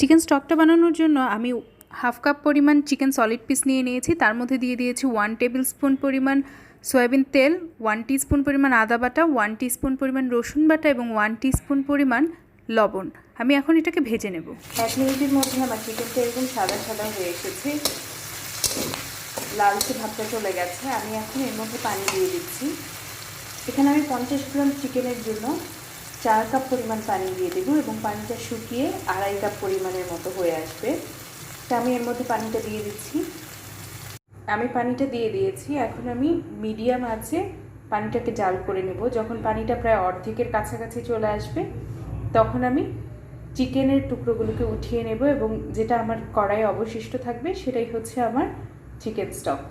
Chicken স্টকটা বানানোর জন্য আমি হাফ কাপ পরিমাণ চিকেন সলিড পিস নিয়ে নিয়েছি। তার মধ্যে দিয়ে দিয়েছি 1 টেবিল স্পুন পরিমাণ সয়াবিন তেল, 1 টিস্পুন পরিমাণ আদা বাটা, 1 টিস্পুন পরিমাণ রসুন বাটা এবং 1 টিস্পুন পরিমাণ লবণ। আমি এখন এটাকে ভেজে নেব। 1 মিনিটের মধ্যে আমার চিকেনটা এরকম সাদা সাদা হয়ে এসেছে, লালচে ভাবটা চলে গেছে। আমি এখন এর মধ্যে পানি দিয়ে দিচ্ছি। এখানে আমি 50 গ্রাম চিকেনের জন্য 4 কাপ পরিমাণ পানি দিয়ে দেবো এবং পানিটা শুকিয়ে 2.5 কাপ পরিমাণের মতো হয়ে আসবে। তা আমি এর মধ্যে পানিটা দিয়ে দিচ্ছি। আমি পানিটা দিয়ে দিয়েছি। এখন আমি মিডিয়াম আঁচে পানিটাকে জাল করে নেব। যখন পানিটা প্রায় অর্ধেকের কাছাকাছি চলে আসবে তখন আমি চিকেনের টুকরোগুলোকে উঠিয়ে নেব এবং যেটা আমার কড়াইয়ে অবশিষ্ট থাকবে সেটাই হচ্ছে আমার চিকেন স্টক।